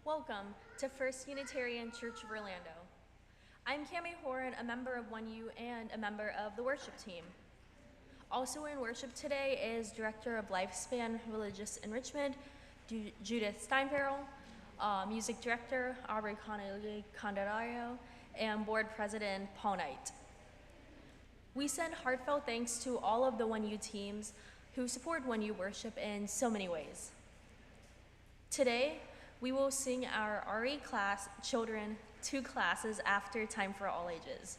Welcome to First Unitarian Church of Orlando. I'm Cami Horan, a member of 1U and a member of the worship team. Also in worship today is Director of Lifespan Religious Enrichment, Judith Stein-Farrall, Music Director, Aubrey Connelly-Candelario, and Board President, Paul Knight. We send heartfelt thanks to all of the 1U teams who support 1U worship in so many ways. Today, we will sing our RE class, Children, 2 classes after Time for All Ages.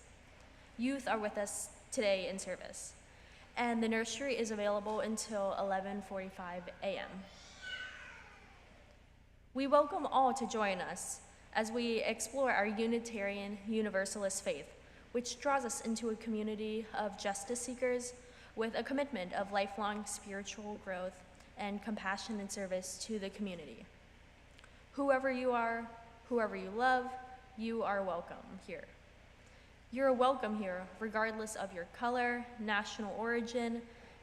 Youth are with us today in service, and the nursery is available until 11:45 a.m. We welcome all to join us as we explore our Unitarian Universalist faith, which draws us into a community of justice seekers with a commitment of lifelong spiritual growth and compassion and service to the community. Whoever you are, whoever you love, you are welcome here. You're welcome here regardless of your color, national origin,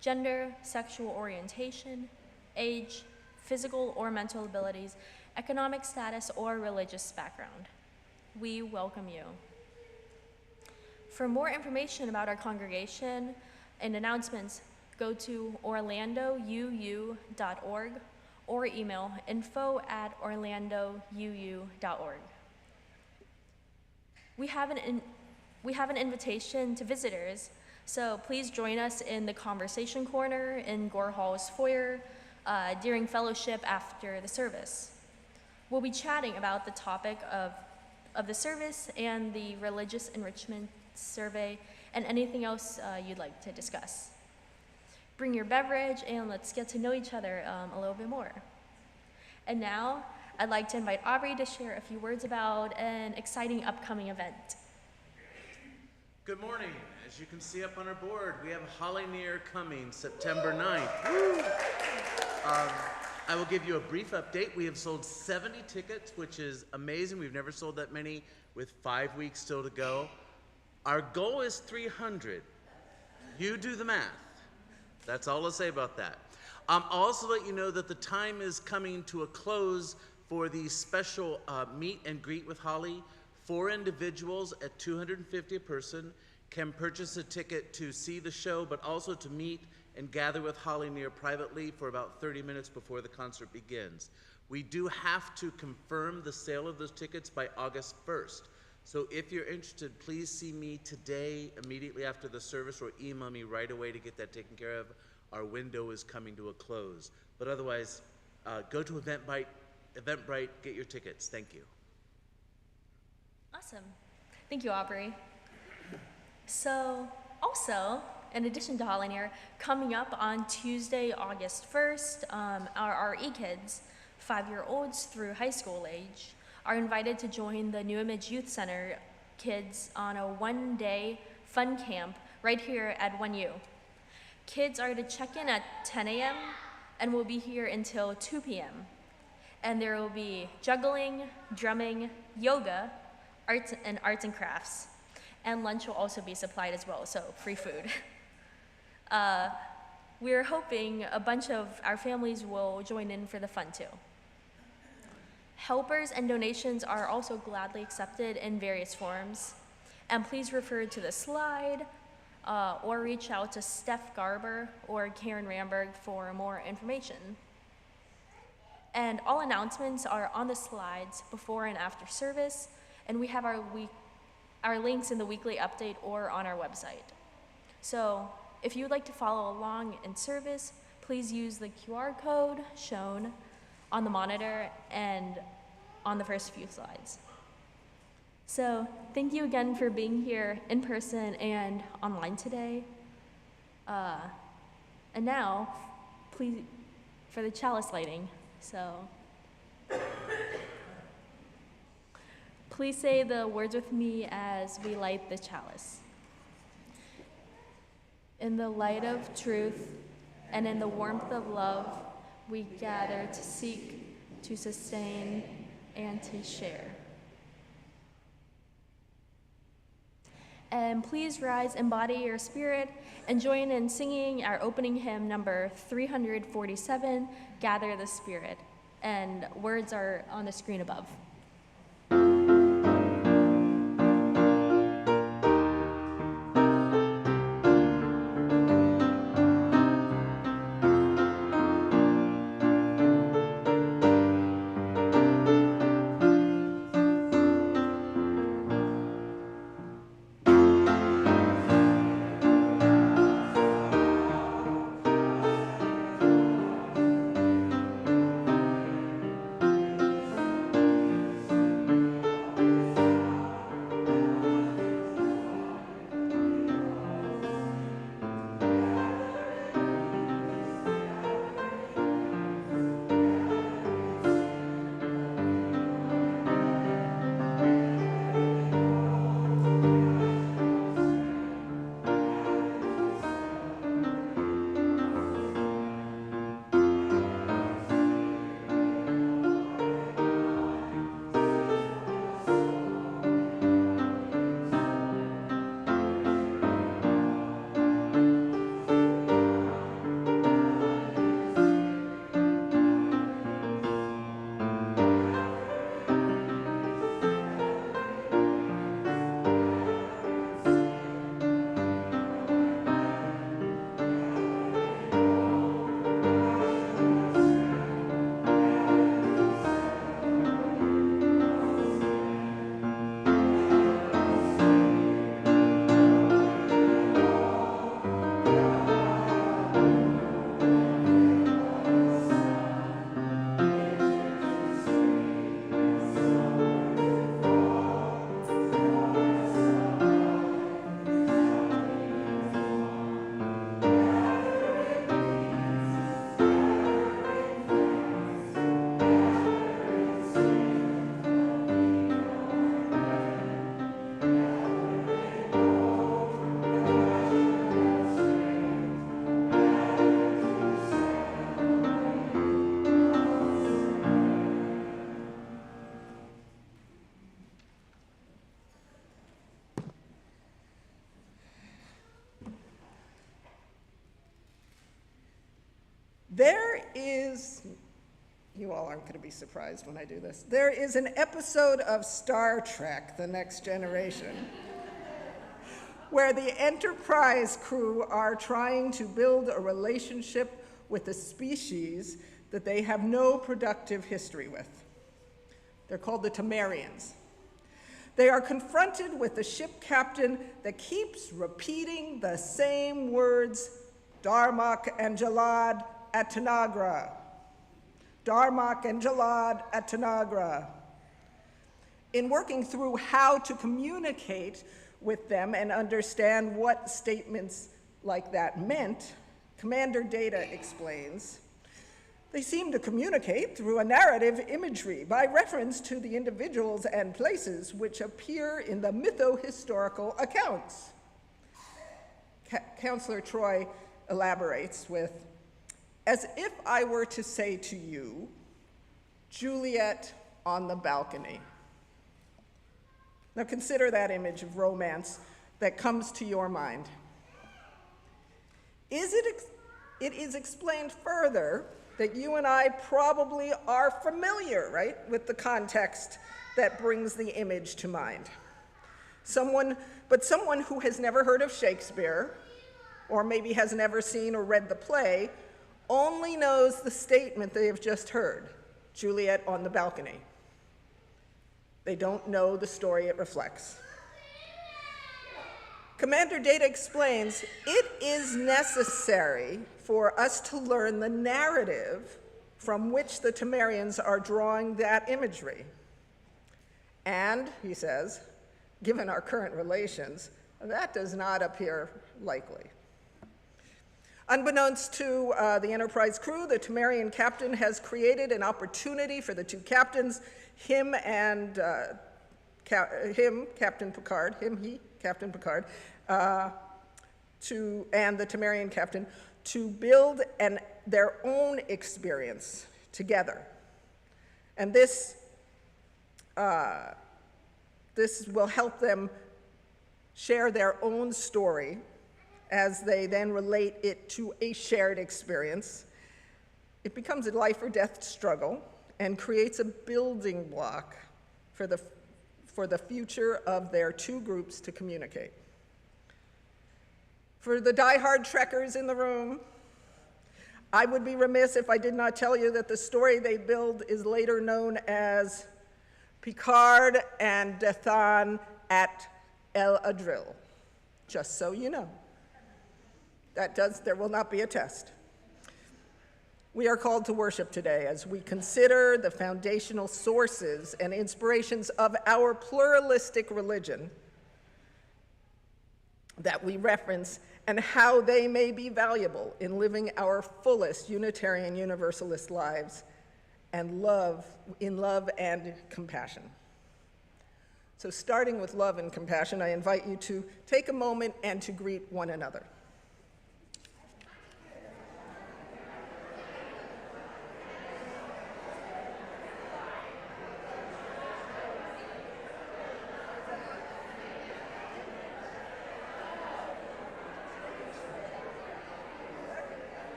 gender, sexual orientation, age, physical or mental abilities, economic status, or religious background. We welcome you. For more information about our congregation and announcements, go to orlandouu.org or email info@orlandouu.org. We have an invitation to visitors, so please join us in the conversation corner in Gore Hall's foyer during fellowship after the service. We'll be chatting about the topic of the service and the religious enrichment survey and anything else you'd like to discuss. Bring your beverage and let's get to know each other a little bit more. And now, I'd like to invite Aubrey to share a few words about an exciting upcoming event. Good morning. As you can see up on our board, we have Holly Near coming September 9th. Woo! I will give you a brief update. We have sold 70 tickets, which is amazing. We've never sold that many with 5 weeks still to go. Our goal is 300. You do the math. That's all I'll say about that. I'll also let you know that the time is coming to a close for the special meet and greet with Holly. 4 individuals at $250 a person can purchase a ticket to see the show, but also to meet and gather with Holly Near privately for about 30 minutes before the concert begins. We do have to confirm the sale of those tickets by August 1st. So if you're interested, please see me today immediately after the service or email me right away to get that taken care of. Our window is coming to a close. But otherwise, go to Eventbrite, get your tickets. Thank you. Awesome. Thank you, Aubrey. So, also, in addition to Holly Near, coming up on Tuesday, August 1st, our RE kids, 5-year-olds through high school age, are invited to join the New Image Youth Center kids on a 1-day fun camp right here at 1U. Kids are to check in at 10 a.m. and will be here until 2 p.m. And there will be juggling, drumming, yoga, arts and crafts. And lunch will also be supplied as well, so free food. We're hoping a bunch of our families will join in for the fun too. Helpers and donations are also gladly accepted in various forms. And please refer to the slide or reach out to Steph Garber or Karen Ramberg for more information. And all announcements are on the slides before and after service, and we have our links in the weekly update or on our website. So if you would like to follow along in service, please use the QR code shown on the monitor and on the first few slides. So thank you again for being here in person and online today. And now, please, for the chalice lighting. So please say the words with me as we light the chalice. In the light of truth and in the warmth of love, we gather to seek, to sustain, and to share. And please rise, embody your spirit, and join in singing our opening hymn number 347, Gather the Spirit. and words are on the screen above. There is, you all aren't going to be surprised when I do this, there is an episode of Star Trek, The Next Generation, where the Enterprise crew are trying to build a relationship with a species that they have no productive history with. They're called the Temerians. They are confronted with a ship captain that keeps repeating the same words, Darmok and Jalad at Tanagra. Darmok and Jalad at Tanagra. In working through how to communicate with them and understand what statements like that meant, Commander Data explains, they seem to communicate through a narrative imagery by reference to the individuals and places which appear in the mytho-historical accounts. Counselor Troy elaborates with, as if I were to say to you, Juliet on the balcony. Now consider that image of romance that comes to your mind. It is explained further that you and I probably are familiar, right, with the context that brings the image to mind. Someone who has never heard of Shakespeare, or maybe has never seen or read the play, only knows the statement they have just heard, Juliet on the balcony. They don't know the story it reflects. Commander Data explains, it is necessary for us to learn the narrative from which the Temerians are drawing that imagery. And, he says, given our current relations, that does not appear likely. Unbeknownst to the Enterprise crew, the Temerian captain has created an opportunity for the two captains, Captain Picard, and the Temerian captain, to build their own experience together. And this will help them share their own story as they then relate it to a shared experience. It becomes a life or death struggle, and creates a building block for the future of their two groups to communicate. For the die-hard Trekkers in the room, I would be remiss if I did not tell you that the story they build is later known as Picard and Dathan at El Adril, just so you know. There will not be a test. We are called to worship today as we consider the foundational sources and inspirations of our pluralistic religion that we reference and how they may be valuable in living our fullest Unitarian Universalist lives and in love and compassion. So starting with love and compassion, I invite you to take a moment and to greet one another.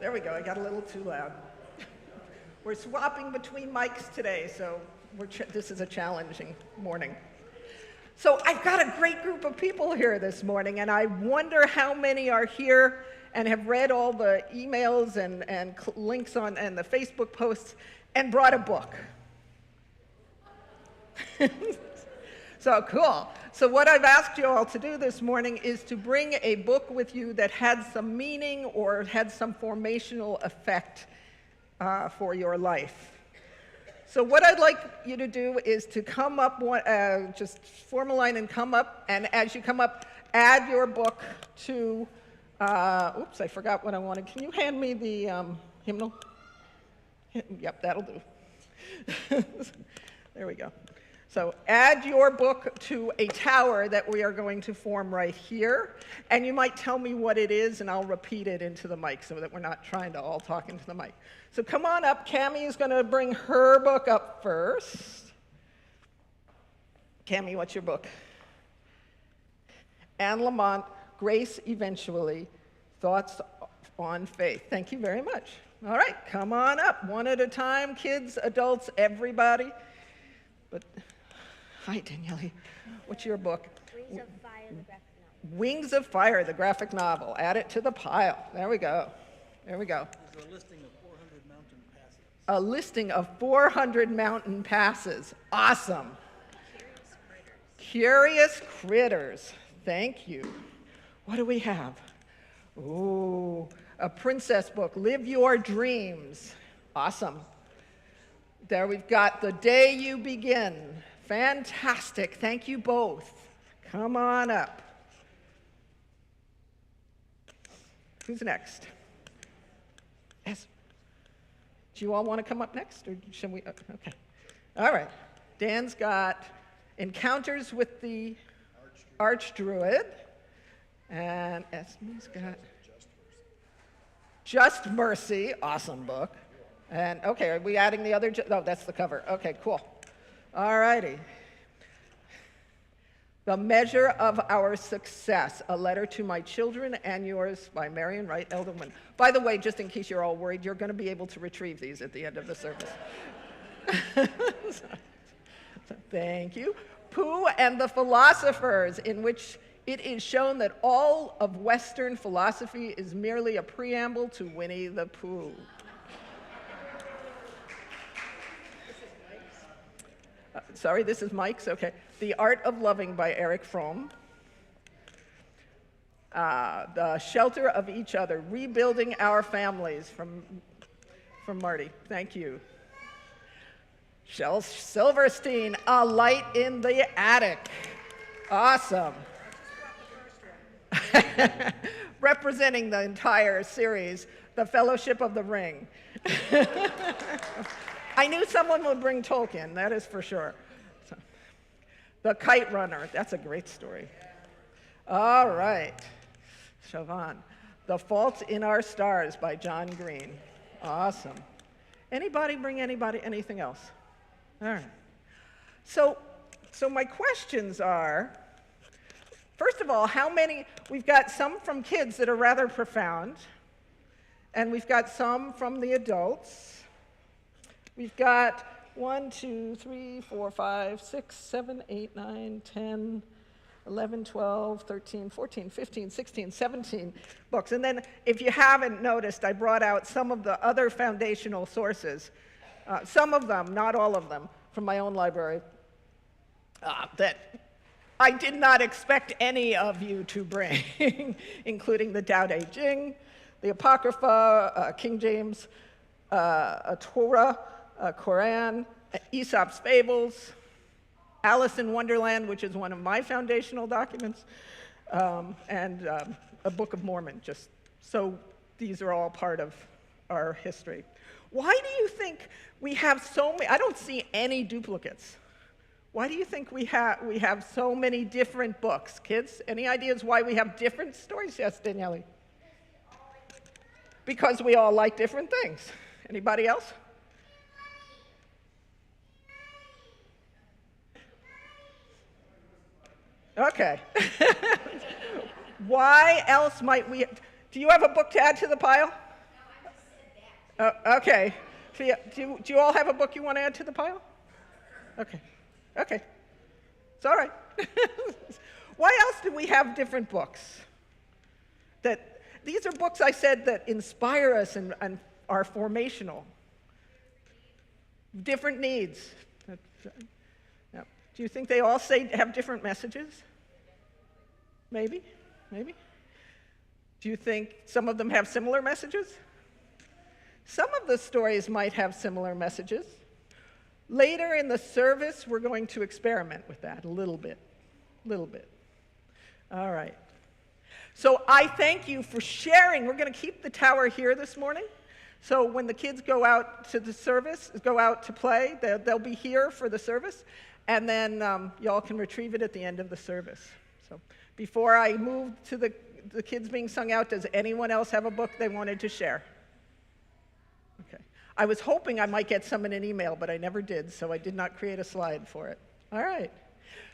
There we go, I got a little too loud. We're swapping between mics today, so this is a challenging morning. So I've got a great group of people here this morning, and I wonder how many are here and have read all the emails and links and the Facebook posts and brought a book. So cool. So what I've asked you all to do this morning is to bring a book with you that had some meaning or had some formational effect for your life. So what I'd like you to do is to come up, just form a line and come up, and as you come up, add your book to, oops, I forgot what I wanted. Can you hand me the hymnal? Yep, that'll do. There we go. So add your book to a tower that we are going to form right here, and you might tell me what it is, and I'll repeat it into the mic so that we're not trying to all talk into the mic. So come on up. Cammie is going to bring her book up first. Cammie, what's your book? Anne Lamont, Grace Eventually, Thoughts on Faith. Thank you very much. All right, come on up, one at a time, kids, adults, everybody. But hi, Daniele. What's your book? Wings of Fire, the graphic novel. Wings of Fire, the graphic novel. Add it to the pile. There we go. There we go. There's a listing of 400 mountain passes. A listing of 400 mountain passes. Awesome. Curious Critters. Thank you. What do we have? Ooh, a princess book, Live Your Dreams. Awesome. There we've got The Day You Begin. Fantastic. Thank you both. Come on up. Who's next? Yes. Do you all want to come up next, or should we? Okay. All right. Dan's got Encounters with the Archdruid. And Esme's got Just Mercy. Awesome book. And okay, are we adding the other? Oh, that's the cover. Okay, cool. All righty. The Measure of Our Success, A Letter to My Children and Yours by Marion Wright Edelman. By the way, just in case you're all worried, you're going to be able to retrieve these at the end of the service. So, thank you. Pooh and the Philosophers, in which it is shown that all of Western philosophy is merely a preamble to Winnie the Pooh. Sorry, this is Mike's? Okay. The Art of Loving by Eric Fromm. The Shelter of Each Other, Rebuilding Our Families from Marty. Thank you. Shel Silverstein, A Light in the Attic. Awesome. Representing the entire series, The Fellowship of the Ring. I knew someone would bring Tolkien, that is for sure. So, The Kite Runner. That's a great story. All right. Siobhan. The Fault in Our Stars by John Green. Awesome. Anybody bring anything else? All right. So my questions are, first of all, how many, we've got some from kids that are rather profound, and we've got some from the adults. We've got 1, 2, 3, 4, 5, 6, 7, 8, 9, 10, 11, 12, 13, 14, 15, 16, 17 books. And then, if you haven't noticed, I brought out some of the other foundational sources, some of them, not all of them, from my own library, that I did not expect any of you to bring, including the Tao Te Ching, the Apocrypha, King James, a Torah, Quran, Aesop's Fables, Alice in Wonderland, which is one of my foundational documents, and a Book of Mormon. Just so these are all part of our history. Why do you think we have so many? I don't see any duplicates. Why do you think we have so many different books? Kids, any ideas why we have different stories? Yes, Daniele. Because we all like different things. Anybody else? Okay. Why else might we? Do you have a book to add to the pile? No, I just said that. Okay. So do you all have a book you want to add to the pile? Okay. Okay. It's all right. Why else do we have different books? These are books I said that inspire us and are formational. Different needs. Now, do you think they all have different messages? Maybe. Do you think some of them have similar messages? Some of the stories might have similar messages. Later in the service, we're going to experiment with that a little bit. All right. So I thank you for sharing. We're going to keep the tower here this morning. So when the kids go out to the service, go out to play, they'll be here for the service. And then y'all can retrieve it at the end of the service. So before I move to the kids being sung out, does anyone else have a book they wanted to share? Okay. I was hoping I might get some in an email, but I never did, so I did not create a slide for it. All right.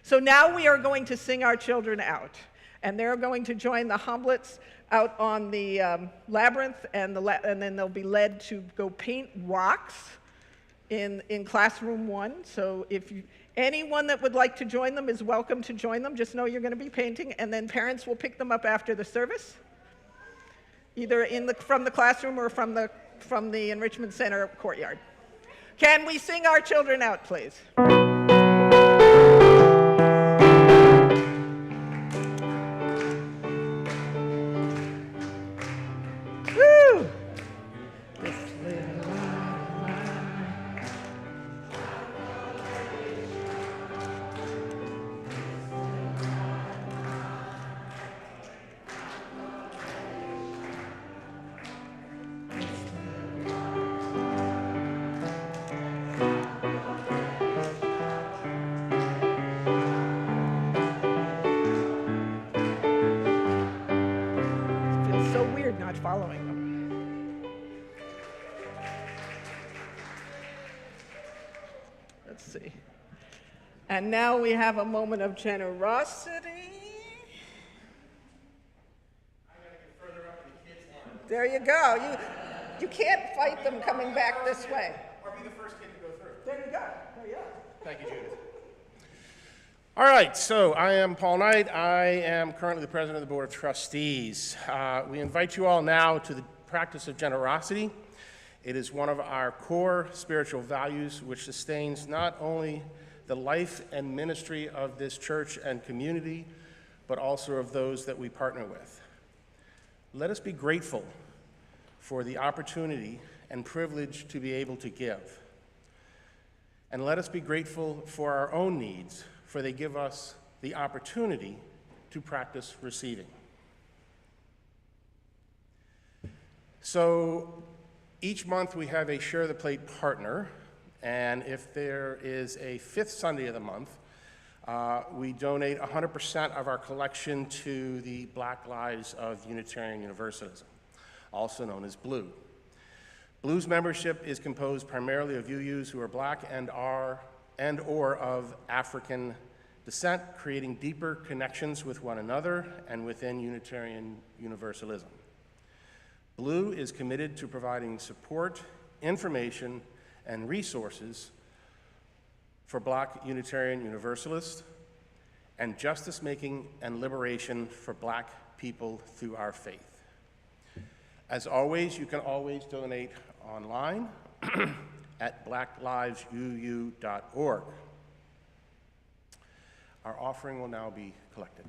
So now we are going to sing our children out, and they're going to join the Homblets out on the labyrinth, and then they'll be led to go paint rocks in classroom 1. So if anyone that would like to join them is welcome to join them. Just know you're going to be painting, and then parents will pick them up after the service, either from the classroom or from the Enrichment Center courtyard. Can we sing our children out, please? Woo! Following them. Let's see. And now we have a moment of generosity. I'm going to get further up in the kids' line. There you go. You can't fight them coming back this way. Or be the first kid to go through. There you go. There you are. Thank you, Judith. All right, so I am Paul Knight. I am currently the president of the Board of Trustees. We invite you all now to the practice of generosity. It is one of our core spiritual values, which sustains not only the life and ministry of this church and community, but also of those that we partner with. Let us be grateful for the opportunity and privilege to be able to give. And let us be grateful for our own needs, for they give us the opportunity to practice receiving. So each month we have a Share the Plate partner, and if there is a 5th Sunday of the month, We donate 100% of our collection to the Black Lives of Unitarian Universalism, also known as Blue. Blue's membership is composed primarily of UUs who are Black and/or of African descent, creating deeper connections with one another and within Unitarian Universalism. Blue is committed to providing support, information, and resources for Black Unitarian Universalists and justice-making and liberation for Black people through our faith. As always, you can always donate online at blacklivesuu.org. Our offering will now be collected.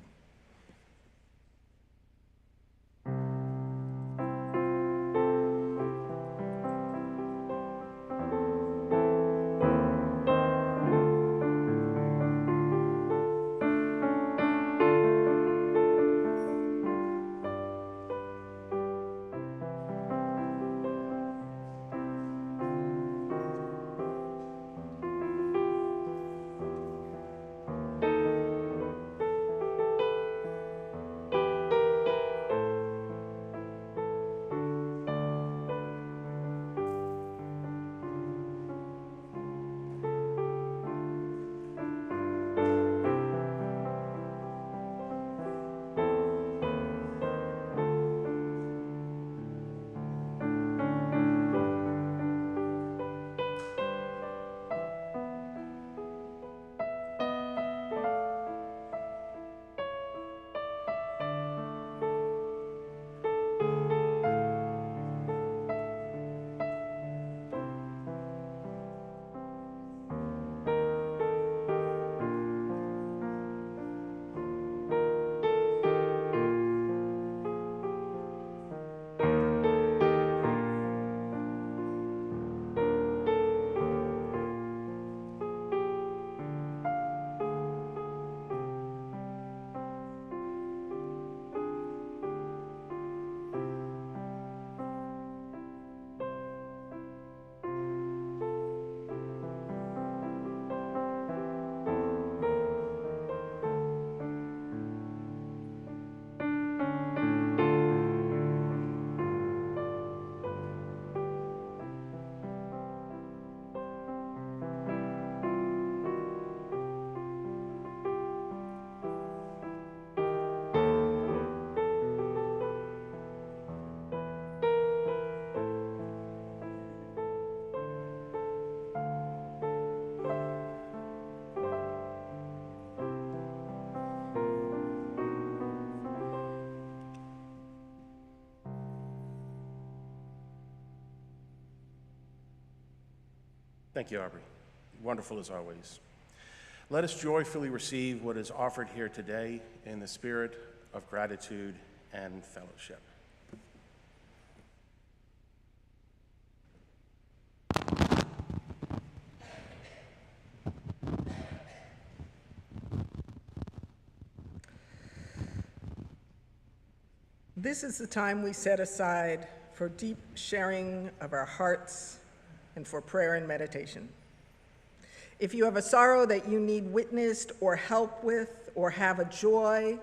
Thank you, Aubrey. Wonderful as always. Let us joyfully receive what is offered here today in the spirit of gratitude and fellowship. This is the time we set aside for deep sharing of our hearts and for prayer and meditation. If you have a sorrow that you need witnessed or help with, or have a joy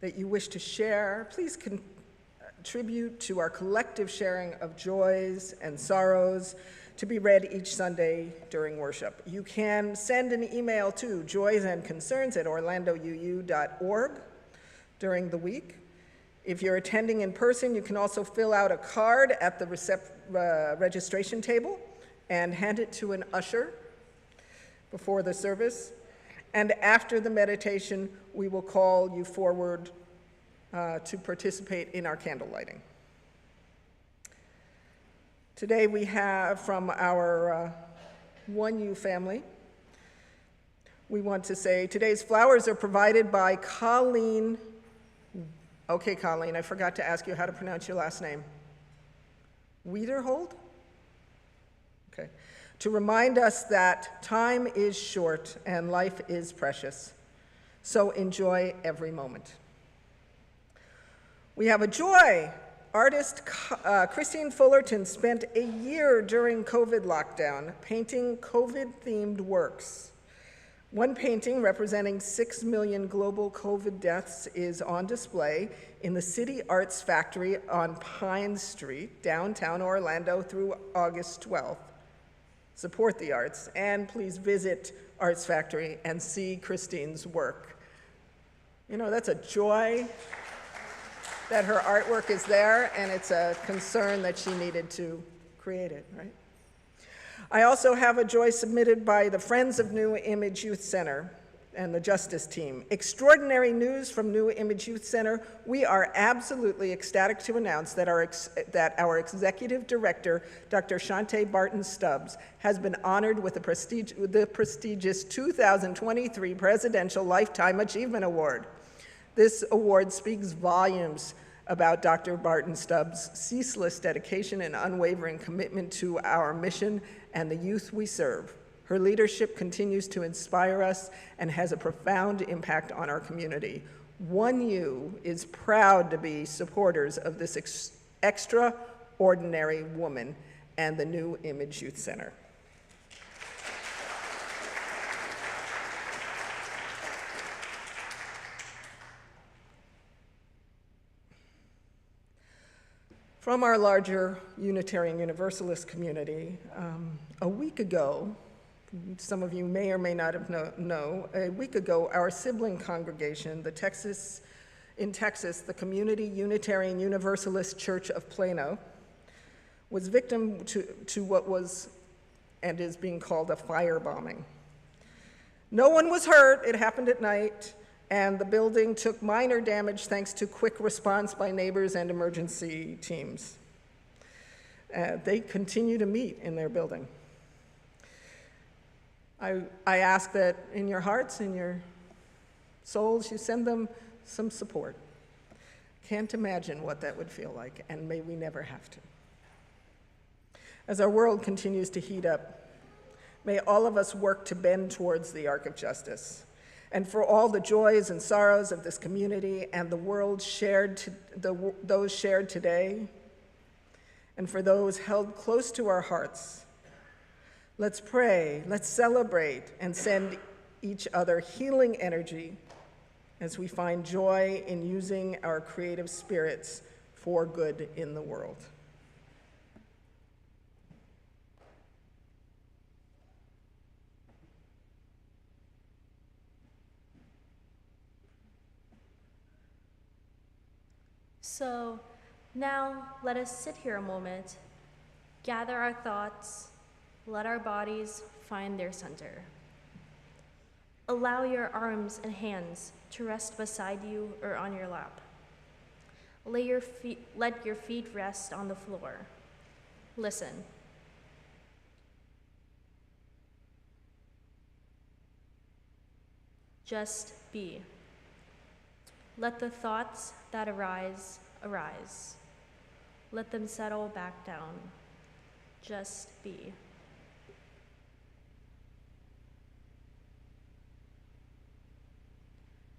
that you wish to share, please contribute to our collective sharing of joys and sorrows to be read each Sunday during worship. You can send an email to joysandconcerns@orlandouu.org during the week. If you're attending in person, you can also fill out a card at the registration table and hand it to an usher before the service. And after the meditation, we will call you forward to participate in our candle lighting. Today we have from our 1U family, we want to say today's flowers are provided by Colleen. Okay, Colleen, I forgot to ask you how to pronounce your last name. Wiederhold? Okay. To remind us that time is short and life is precious, so enjoy every moment. We have a joy. Artist Christine Fullerton spent a year during COVID lockdown painting COVID-themed works. One painting representing 6 million global COVID deaths is on display in the City Arts Factory on Pine Street, downtown Orlando, through August 12th. Support the arts, and please visit Arts Factory and see Christine's work. You know, that's a joy that her artwork is there, and it's a concern that she needed to create it, right? I also have a joy submitted by the Friends of New Image Youth Center and the Justice Team. Extraordinary news from New Image Youth Center. We are absolutely ecstatic to announce that our executive director, Dr. Shante Barton Stubbs, has been honored with the prestigious 2023 Presidential Lifetime Achievement Award. This award speaks volumes about Dr. Barton Stubbs' ceaseless dedication and unwavering commitment to our mission and the youth we serve. Her leadership continues to inspire us and has a profound impact on our community. 1U is proud to be supporters of this extraordinary woman and the New Image Youth Center. From our larger Unitarian Universalist community, a week ago, some of you may or may not have know, a week ago, our sibling congregation, in Texas, the Community Unitarian Universalist Church of Plano, was victim to what was and is being called a firebombing. No one was hurt, it happened at night, and the building took minor damage thanks to quick response by neighbors and emergency teams. They continue to meet in their building. I ask that in your hearts, in your souls, you send them some support. Can't imagine what that would feel like, and may we never have to. As our world continues to heat up, may all of us work to bend towards the arc of justice. And for all the joys and sorrows of this community and the world those shared today, and for those held close to our hearts, let's pray, let's celebrate, and send each other healing energy as we find joy in using our creative spirits for good in the world. So now let us sit here a moment, gather our thoughts, let our bodies find their center. Allow your arms and hands to rest beside you or on your lap. Let your feet rest on the floor. Listen. Just be. Let the thoughts that arise, arise. Let them settle back down. Just be.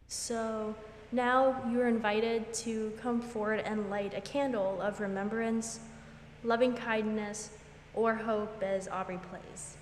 So now you are invited to come forward and light a candle of remembrance, loving kindness, or hope as Aubrey plays.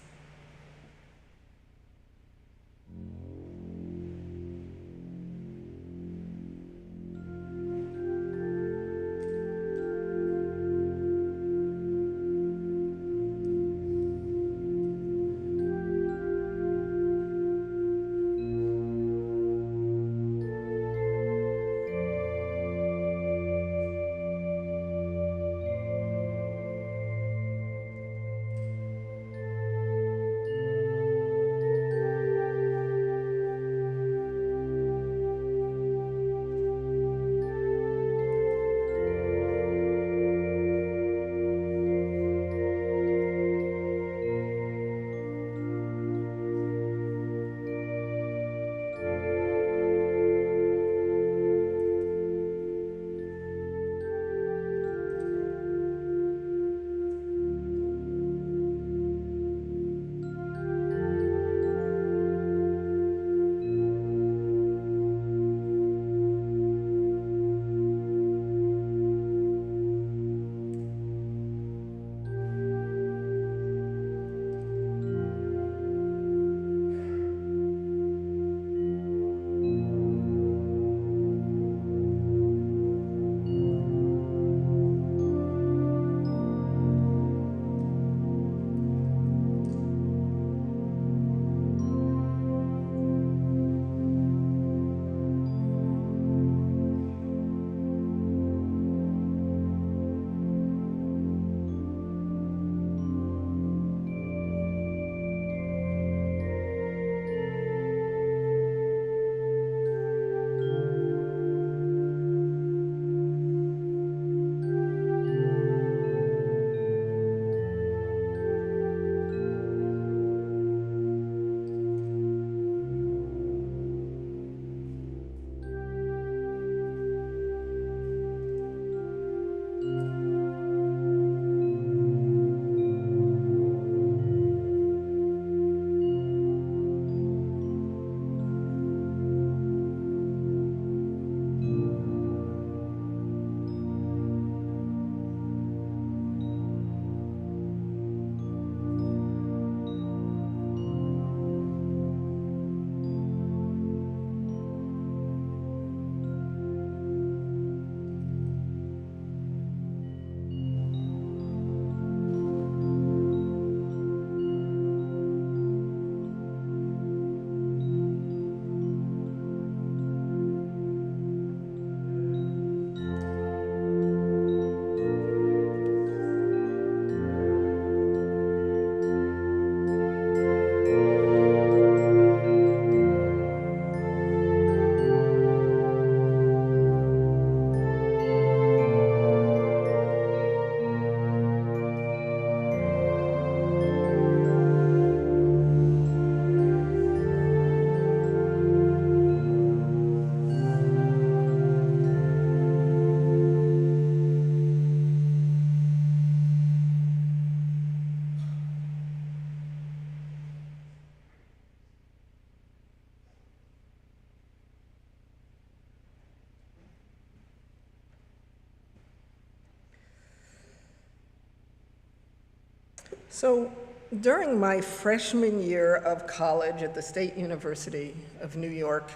So during my freshman year of college at the State University of New York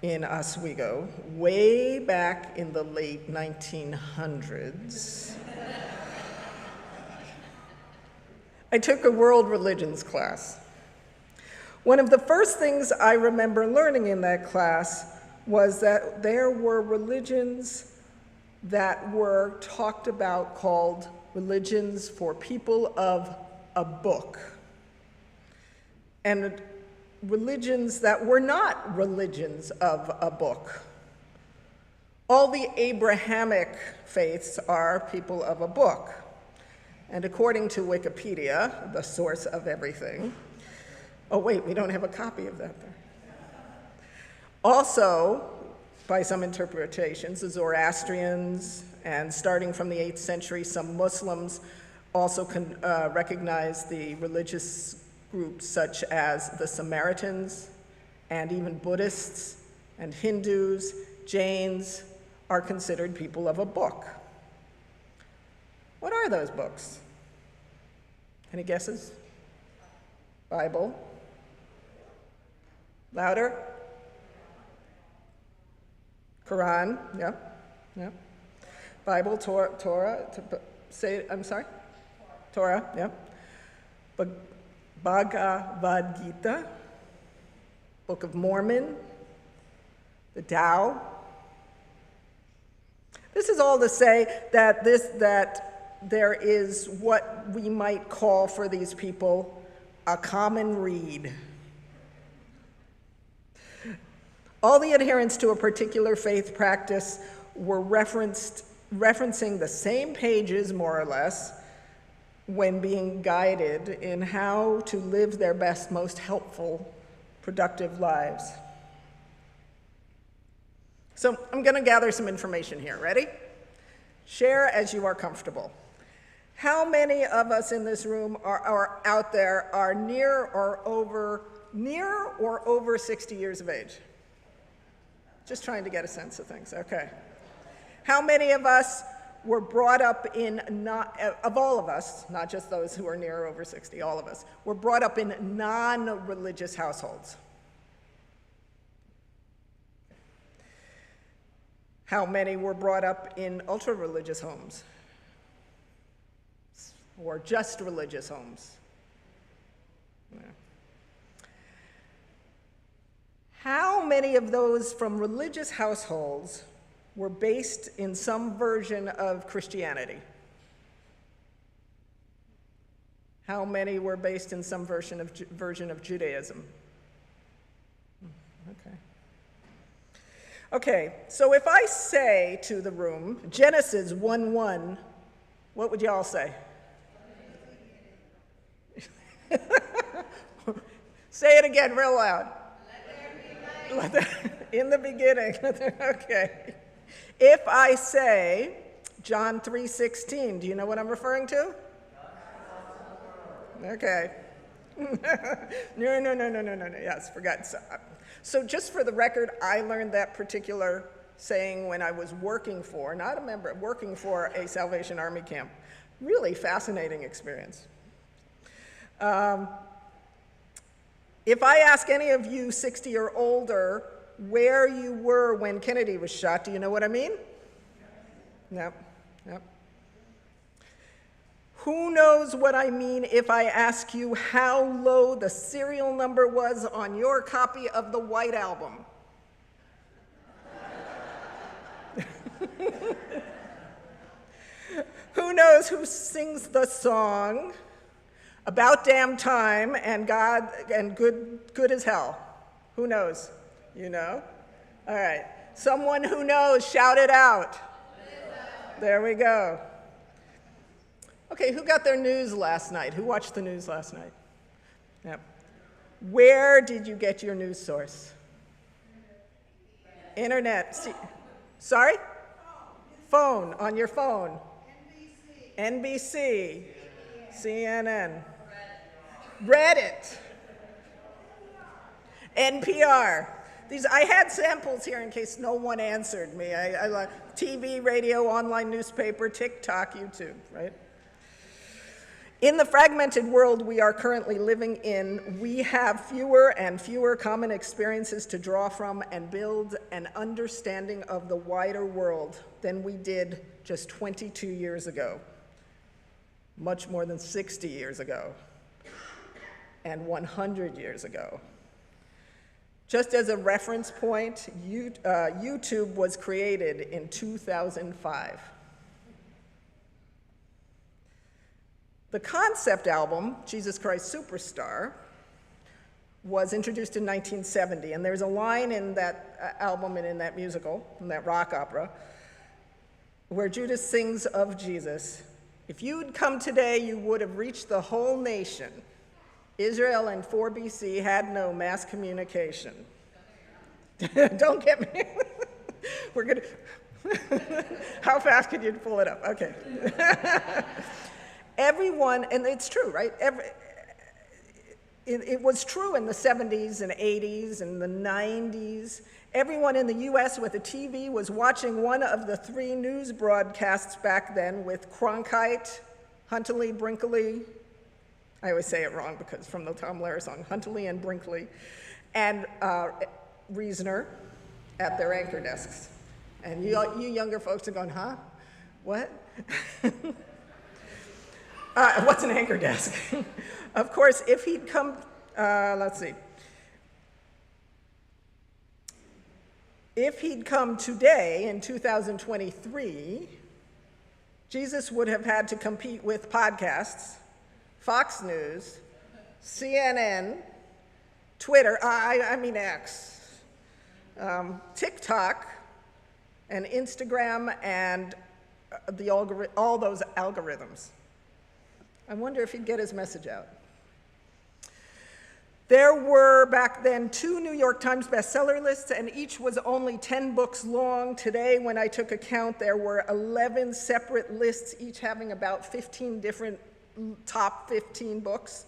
in Oswego, way back in the late 1900s, I took a world religions class. One of the first things I remember learning in that class was that there were religions that were talked about called religions for people of a book, and religions that were not religions of a book. All the Abrahamic faiths are people of a book. And according to Wikipedia, the source of everything, oh wait, we don't have a copy of that there. Also, by some interpretations, the Zoroastrians, and starting from the 8th century, some Muslims also recognize the religious groups such as the Samaritans, and even Buddhists and Hindus, Jains, are considered people of a book. What are those books? Any guesses? Bible? Louder? Quran? Yeah, yeah. Bible, Torah, say it, I'm sorry? Torah, yeah. Bhagavad Gita, Book of Mormon, the Tao. This is all to say that there is what we might call for these people a common read. All the adherents to a particular faith practice were referencing the same pages, more or less, when being guided in how to live their best, most helpful, productive lives. So I'm going to gather some information here. Ready? Share as you are comfortable. How many of us in this room are out there are near or over 60 years of age? Just trying to get a sense of things. Okay. How many of us were brought up in, of all of us, not just those who are near or over 60, all of us, were brought up in non-religious households? How many were brought up in ultra-religious homes? Or just religious homes? Yeah. How many of those from religious households were based in some version of Christianity? How many were based in some version of Judaism? Okay. Okay, so if I say to the room, Genesis 1:1, what would you all say? Say it again real loud. In the beginning. Okay. If I say John 3:16, do you know what I'm referring to? Okay. No. Yes, forgot. So just for the record, I learned that particular saying when I was working for, not a member, working for a Salvation Army camp. Really fascinating experience. If I ask any of you 60 or older where you were when Kennedy was shot, do you know what I mean? No. Who knows what I mean if I ask you how low the serial number was on your copy of the White Album? Who knows who sings the song About Damn Time and God and Good as Hell? Who knows? You know? All right. Someone who knows, shout it out. There we go. Okay, who got their news last night? Who watched the news last night? Yep. Where did you get your news source? Internet. Sorry? Phone, on your phone. NBC. CNN. Reddit. NPR. I had samples here in case no one answered me. I like TV, radio, online newspaper, TikTok, YouTube, right? In the fragmented world we are currently living in, we have fewer and fewer common experiences to draw from and build an understanding of the wider world than we did just 22 years ago, much more than 60 years ago, and 100 years ago. Just as a reference point, YouTube was created in 2005. The concept album, Jesus Christ Superstar, was introduced in 1970, and there's a line in that album and in that musical, in that rock opera, where Judith sings of Jesus, "If you'd come today, you would have reached the whole nation. Israel in 4 BC had no mass communication." Don't get me. We're gonna, how fast could you pull it up? Okay. Everyone, and it's true, right? It was true in the 70s and 80s and the 90s. Everyone in the US with a TV was watching one of the 3 news broadcasts back then with Cronkite, Huntley, Brinkley. I always say it wrong because from the Tom Lehrer song, Huntley and Brinkley, and Reasoner at their anchor desks. And you younger folks are going, huh? What? What's an anchor desk? Of course, if he'd come, let's see. If he'd come today in 2023, Jesus would have had to compete with podcasts, Fox News, CNN, Twitter, I mean X, TikTok, and Instagram, and all those algorithms. I wonder if he'd get his message out. There were back then 2 New York Times bestseller lists, and each was only 10 books long. Today, when I took a count, there were 11 separate lists, each having about 15 different top 15 books.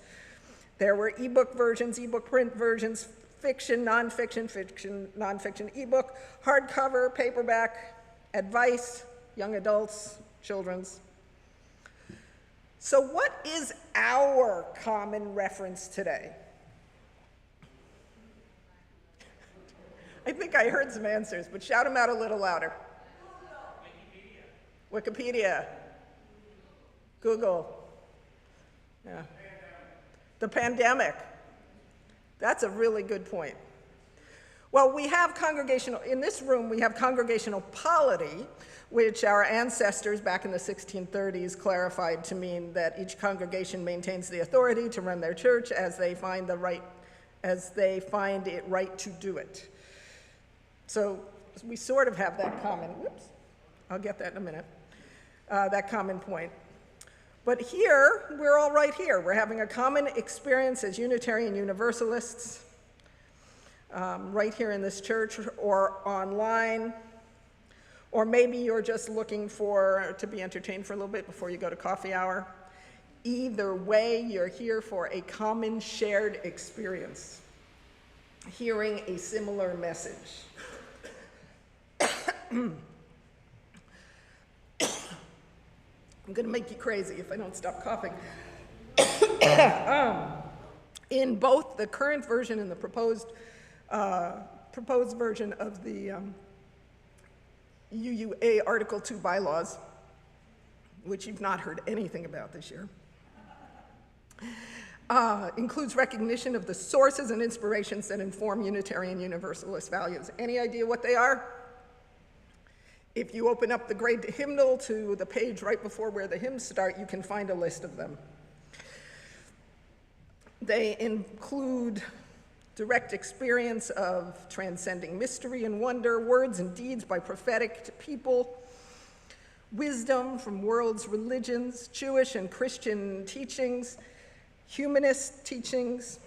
There were ebook versions, ebook print versions, fiction, nonfiction, fiction, nonfiction, ebook, hardcover, paperback, advice, young adults, children's. So what is our common reference today? I think I heard some answers, but shout them out a little louder. Wikipedia. Google. Yeah. The pandemic. That's a really good point. Well, we have in this room, we have congregational polity, which our ancestors back in the 1630s clarified to mean that each congregation maintains the authority to run their church as they find it right to do it. So we sort of have that common, I'll get that in a minute, that common point. But here, we're all right here. We're having a common experience as Unitarian Universalists, right here in this church or online, or maybe you're just looking to be entertained for a little bit before you go to coffee hour. Either way, you're here for a common shared experience, hearing a similar message. I'm going to make you crazy if I don't stop coughing. In both the current version and the proposed version of the UUA Article 2 bylaws, which you've not heard anything about this year, includes recognition of the sources and inspirations that inform Unitarian Universalist values. Any idea what they are? If you open up the great hymnal to the page right before where the hymns start, you can find a list of them. They include direct experience of transcending mystery and wonder, words and deeds by prophetic people, wisdom from world's religions, Jewish and Christian teachings, humanist teachings,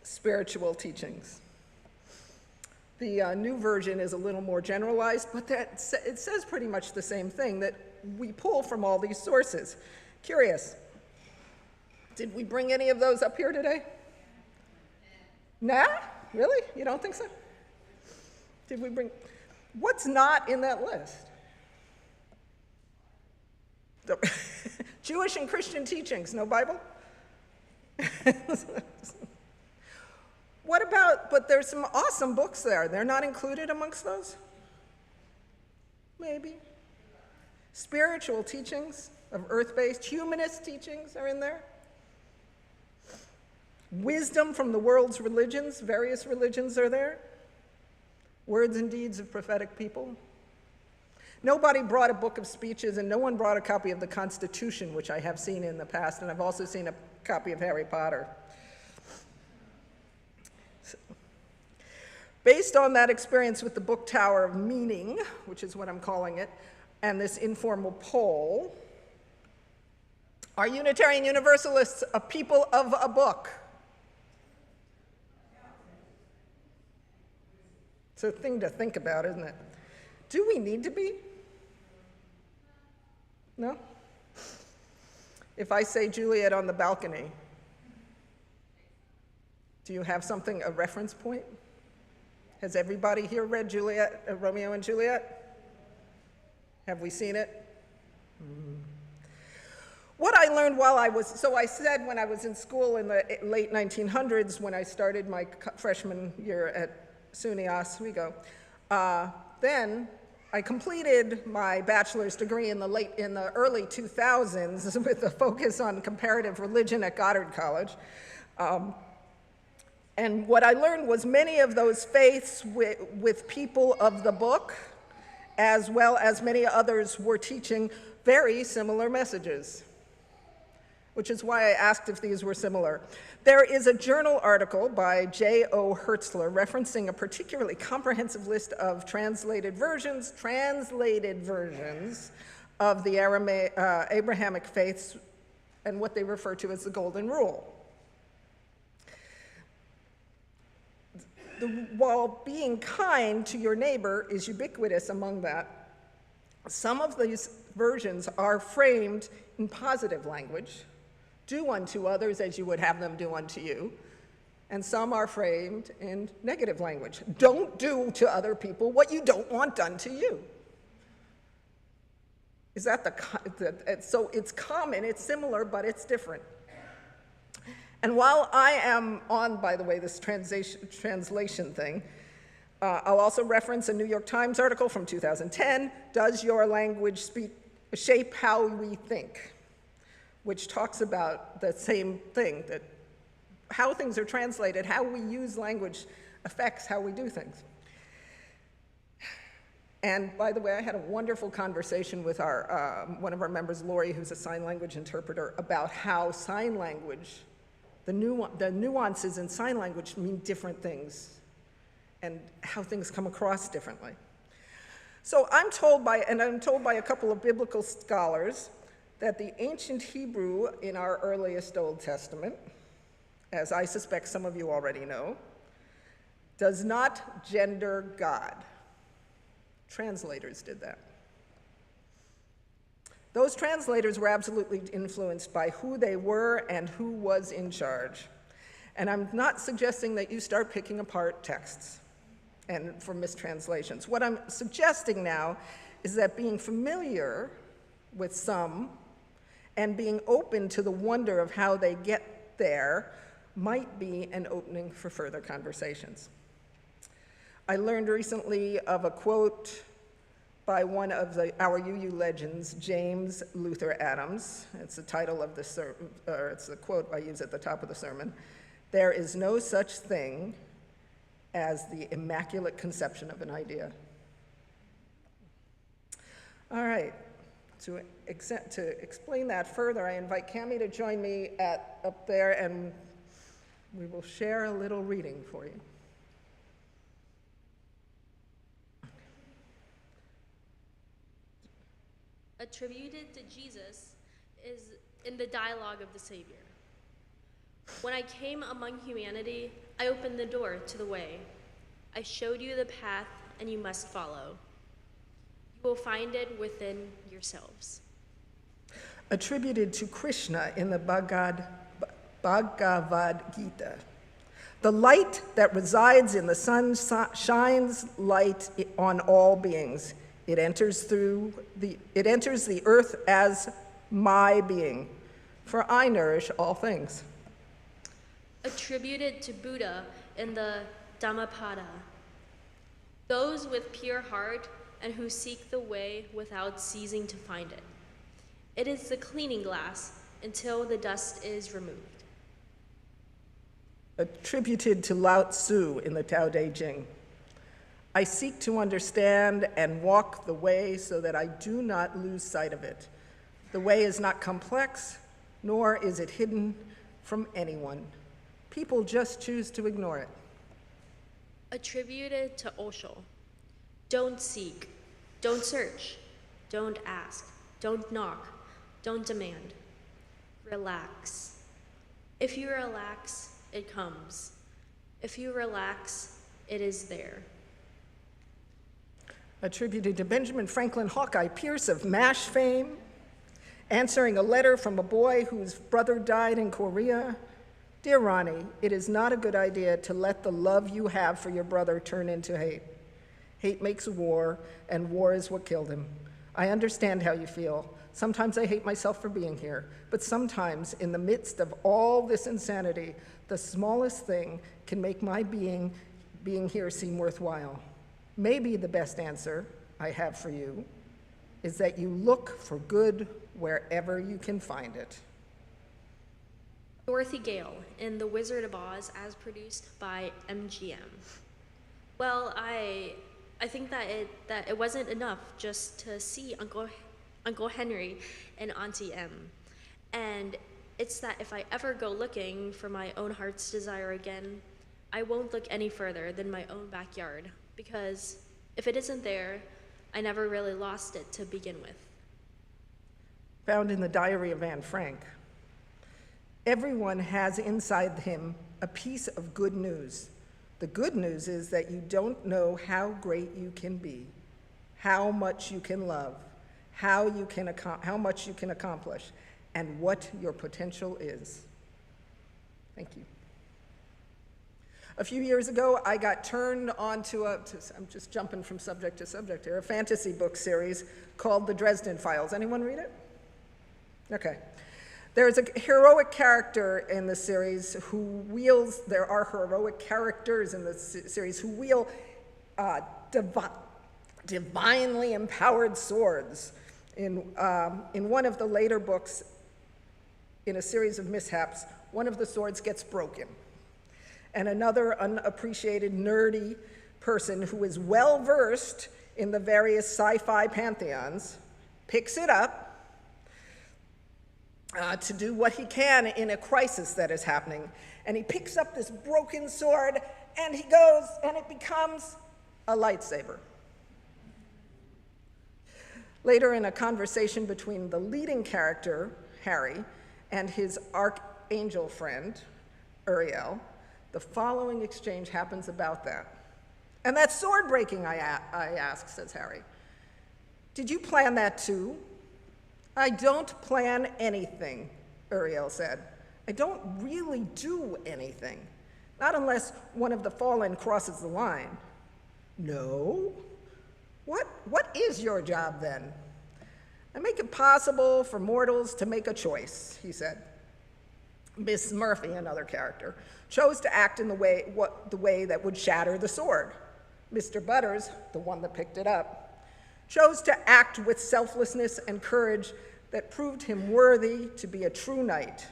spiritual teachings. The new version is a little more generalized, but it says pretty much the same thing, that we pull from all these sources. Curious, did we bring any of those up here today? Nah? Really? You don't think so? Did we bring, what's not in that list? Jewish and Christian teachings, no Bible? What about, but there's some awesome books there. They're not included amongst those? Maybe. Spiritual teachings of earth-based, humanist teachings are in there. Wisdom from the world's religions, various religions are there. Words and deeds of prophetic people. Nobody brought a book of speeches, and no one brought a copy of the Constitution, which I have seen in the past, and I've also seen a copy of Harry Potter. So, based on that experience with the book Tower of Meaning, which is what I'm calling it, and this informal poll, are Unitarian Universalists a people of a book? It's a thing to think about, isn't it? Do we need to be? No? If I say Juliet on the balcony, do you have something, a reference point? Has everybody here read Juliet, Romeo and Juliet? Have we seen it? What I learned while I was, so I said when I was in school in the late 1900s, when I started my freshman year at SUNY Oswego, then I completed my bachelor's degree in the early 2000s with a focus on comparative religion at Goddard College. And what I learned was many of those faiths with people of the book, as well as many others, were teaching very similar messages, which is why I asked if these were similar. There is a journal article by J.O. Hertzler referencing a particularly comprehensive list of translated versions of the Abrahamic faiths and what they refer to as the Golden Rule. While being kind to your neighbor is ubiquitous among that, some of these versions are framed in positive language. Do unto others as you would have them do unto you. And some are framed in negative language. Don't do to other people what you don't want done to you. Is that so it's common, it's similar, but it's different. And while I am on, by the way, this translation thing, I'll also reference a New York Times article from 2010, Does Your Language Shape How We Think? Which talks about the same thing, that how things are translated, how we use language affects how we do things. And by the way, I had a wonderful conversation with one of our members, Lori, who's a sign language interpreter, about how sign language, the nuances in sign language mean different things and how things come across differently. So I'm told by a couple of biblical scholars that the ancient Hebrew in our earliest Old Testament, as I suspect some of you already know, does not gender God. Translators did that. Those translators were absolutely influenced by who they were and who was in charge. And I'm not suggesting that you start picking apart texts and for mistranslations. What I'm suggesting now is that being familiar with some and being open to the wonder of how they get there might be an opening for further conversations. I learned recently of a quote by one of our UU legends, James Luther Adams. It's the title of the it's the quote I use at the top of the sermon. There is no such thing as the immaculate conception of an idea. All right. To explain that further, I invite Cammie to join me up there, and we will share a little reading for you. Attributed to Jesus is in the dialogue of the Savior. When I came among humanity, I opened the door to the way. I showed you the path, and you must follow. You will find it within yourselves. Attributed to Krishna in the Bhagavad Gita. The light that resides in the sun shines light on all beings. It enters the earth as my being, for I nourish all things. Attributed to Buddha in the Dhammapada. Those with pure heart and who seek the way without ceasing to find it. It is the cleaning glass until the dust is removed. Attributed to Lao Tzu in the Tao Te Ching. I seek to understand and walk the way so that I do not lose sight of it. The way is not complex, nor is it hidden from anyone. People just choose to ignore it. Attributed to Osho. Don't seek, don't search, don't ask, don't knock, don't demand. Relax. If you relax, it comes. If you relax, it is there. Attributed to Benjamin Franklin Hawkeye Pierce of MASH fame, answering a letter from a boy whose brother died in Korea. Dear Ronnie, it is not a good idea to let the love you have for your brother turn into hate. Hate makes war, and war is what killed him. I understand how you feel. Sometimes I hate myself for being here, but sometimes in the midst of all this insanity, the smallest thing can make my being here seem worthwhile. Maybe the best answer I have for you is that you look for good wherever you can find it. Dorothy Gale in The Wizard of Oz as produced by MGM. Well, I think that it wasn't enough just to see Uncle Henry and Auntie Em. And it's that if I ever go looking for my own heart's desire again, I won't look any further than my own backyard, because if it isn't there, I never really lost it to begin with. Found in the Diary of Anne Frank. Everyone has inside him a piece of good news. The good news is that you don't know how great you can be, how much you can love, how much you can accomplish, and what your potential is. Thank you. A few years ago, I got turned on to I'm just jumping from subject to subject here, a fantasy book series called The Dresden Files. Anyone read it? Okay. There's a heroic character in the series there are heroic characters in the series who wield divinely empowered swords. In one of the later books, in a series of mishaps, one of the swords gets broken. And another unappreciated, nerdy person who is well-versed in the various sci-fi pantheons picks it up to do what he can in a crisis that is happening. And he picks up this broken sword, and he goes, and it becomes a lightsaber. Later, in a conversation between the leading character, Harry, and his archangel friend, Uriel, the following exchange happens about that. And that sword breaking, I ask, says Harry. Did you plan that too? I don't plan anything, Uriel said. I don't really do anything. Not unless one of the fallen crosses the line. No? What is your job then? I make it possible for mortals to make a choice, he said. Miss Murphy, another character, chose to act in the way that would shatter the sword. Mr. Butters, the one that picked it up, chose to act with selflessness and courage that proved him worthy to be a true knight.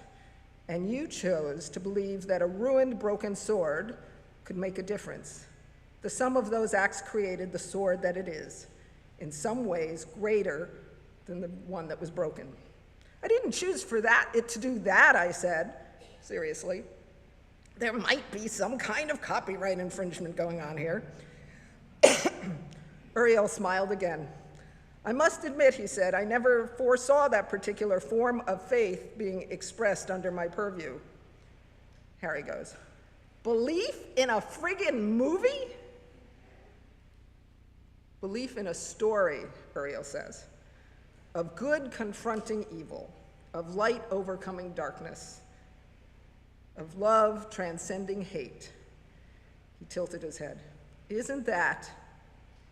And you chose to believe that a ruined, broken sword could make a difference. The sum of those acts created the sword that it is, in some ways greater than the one that was broken. I didn't choose for it to do that, I said, seriously. There might be some kind of copyright infringement going on here. Uriel smiled again. I must admit, he said, I never foresaw that particular form of faith being expressed under my purview. Harry goes, belief in a friggin' movie? Belief in a story, Uriel says, of good confronting evil, of light overcoming darkness, of love transcending hate. He tilted his head. Isn't that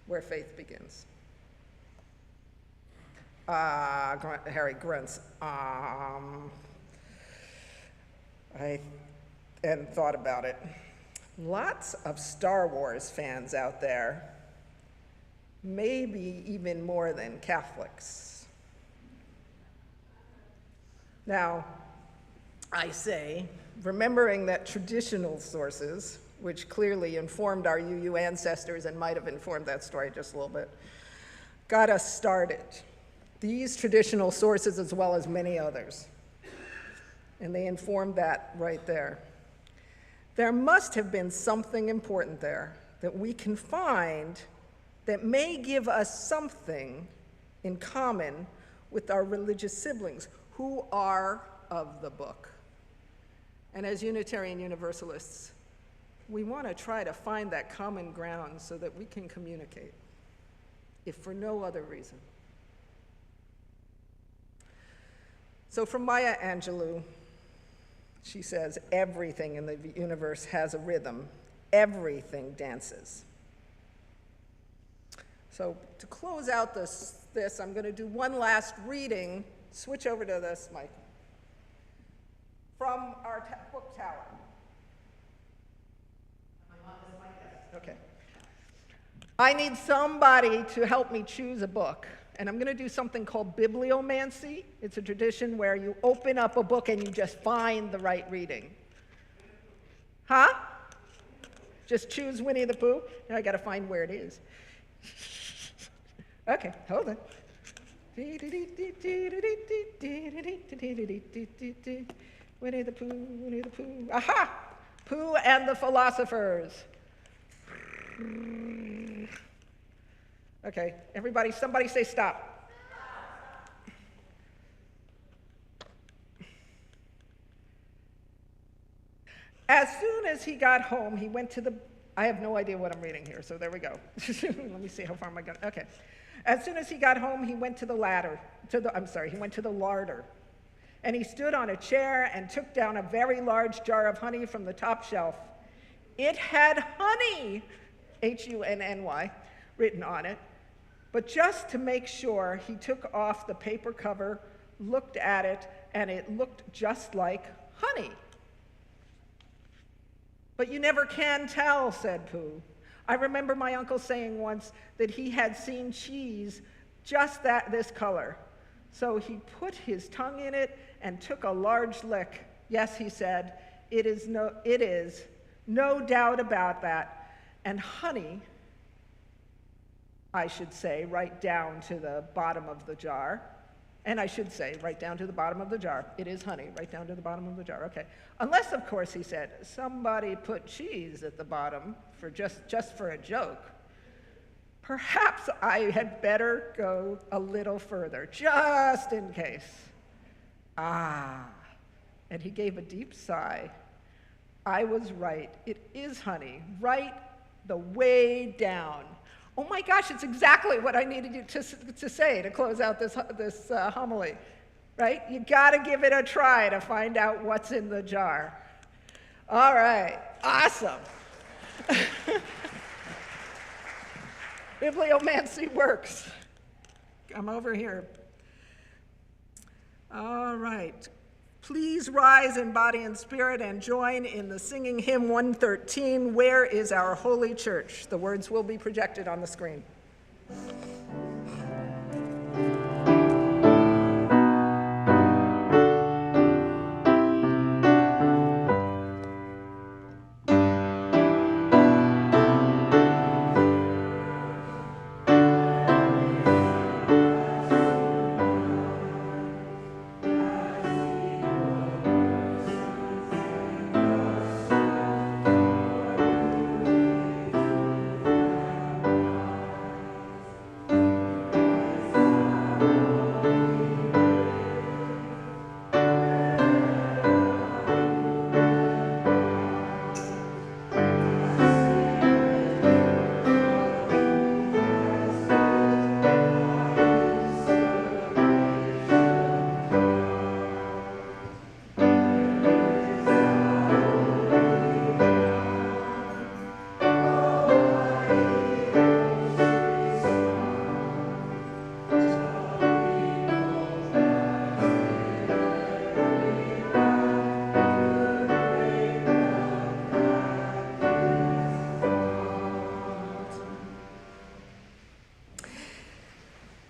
where faith begins? Harry grunts. And thought about it. Lots of Star Wars fans out there, maybe even more than Catholics. Now, I say, remembering that traditional sources, which clearly informed our UU ancestors and might have informed that story just a little bit, got us started. These traditional sources as well as many others. And they informed that right there. There must have been something important there that we can find that may give us something in common with our religious siblings who are of the book. And as Unitarian Universalists, we want to try to find that common ground so that we can communicate, if for no other reason. So from Maya Angelou, she says, everything in the universe has a rhythm. Everything dances. So to close out this I'm going to do one last reading. Switch over to this, Mike. From our book tower. Okay. I need somebody to help me choose a book. And I'm going to do something called bibliomancy. It's a tradition where you open up a book and you just find the right reading. Huh? Just choose Winnie the Pooh? Now I got to find where it is. Okay, hold on. Winnie the Pooh, Winnie the Pooh. Aha! Pooh and the Philosophers. Okay, everybody, somebody say stop. As soon as he got home, he went to the, I have no idea what I'm reading here, so there we go. Let me see how far am I going. Okay. As soon as he got home, he went to the larder. He went to the larder. And he stood on a chair and took down a very large jar of honey from the top shelf. It had honey, H-U-N-N-Y, written on it. But just to make sure, he took off the paper cover, looked at it, and it looked just like honey. But you never can tell, said Pooh. I remember my uncle saying once that he had seen cheese just this color. So he put his tongue in it and took a large lick. Yes, he said, it is no doubt about that. And honey, I should say, right down to the bottom of the jar. And I should say, right down to the bottom of the jar. It is honey, right down to the bottom of the jar. Okay. Unless, of course, he said, somebody put cheese at the bottom for just for a joke. Perhaps I had better go a little further, just in case. And he gave a deep sigh. I was right. It is honey, right the way down. Oh my gosh, it's exactly what I needed you to say to close out this homily, right? You gotta give it a try to find out what's in the jar. All right, awesome. Bibliomancy works. Come over here. All right. Please rise in body and spirit and join in the singing hymn 113, Where is Our Holy Church? The words will be projected on the screen.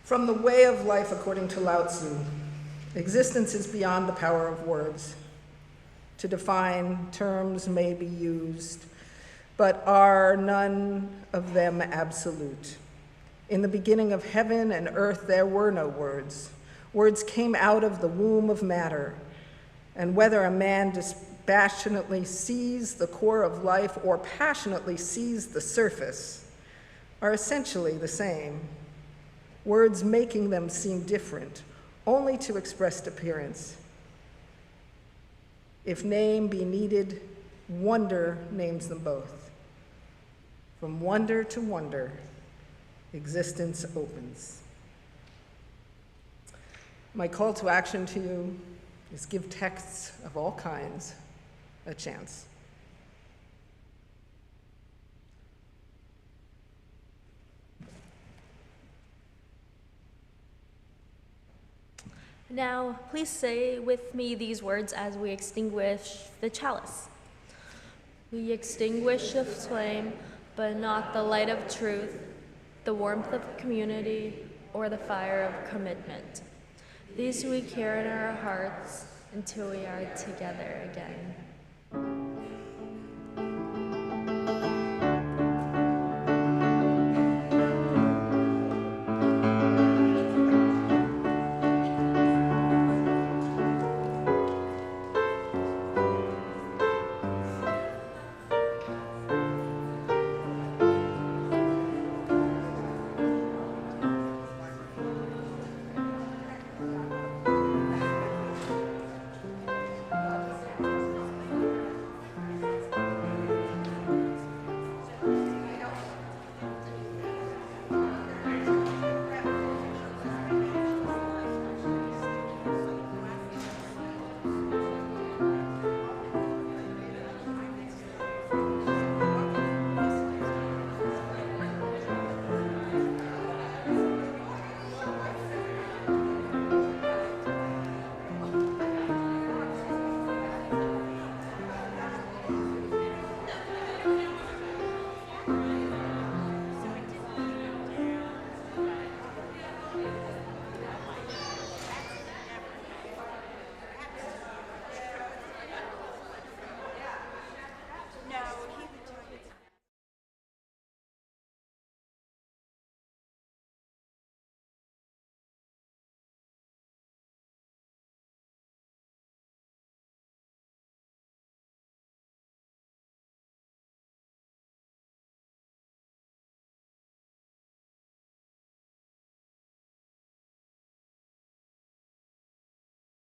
From the way of life according to Lao Tzu, existence is beyond the power of words. To define, terms may be used, but are none of them absolute. In the beginning of heaven and earth, there were no words. Words came out of the womb of matter, and whether a man dispassionately sees the core of life or passionately sees the surface are essentially the same. Words making them seem different, only to expressed appearance. If name be needed, wonder names them both. From wonder to wonder, existence opens. My call to action to you is give texts of all kinds a chance. Now, please say with me these words as we extinguish the chalice. We extinguish the flame, but not the light of truth, the warmth of community, or the fire of commitment. These we carry in our hearts until we are together again.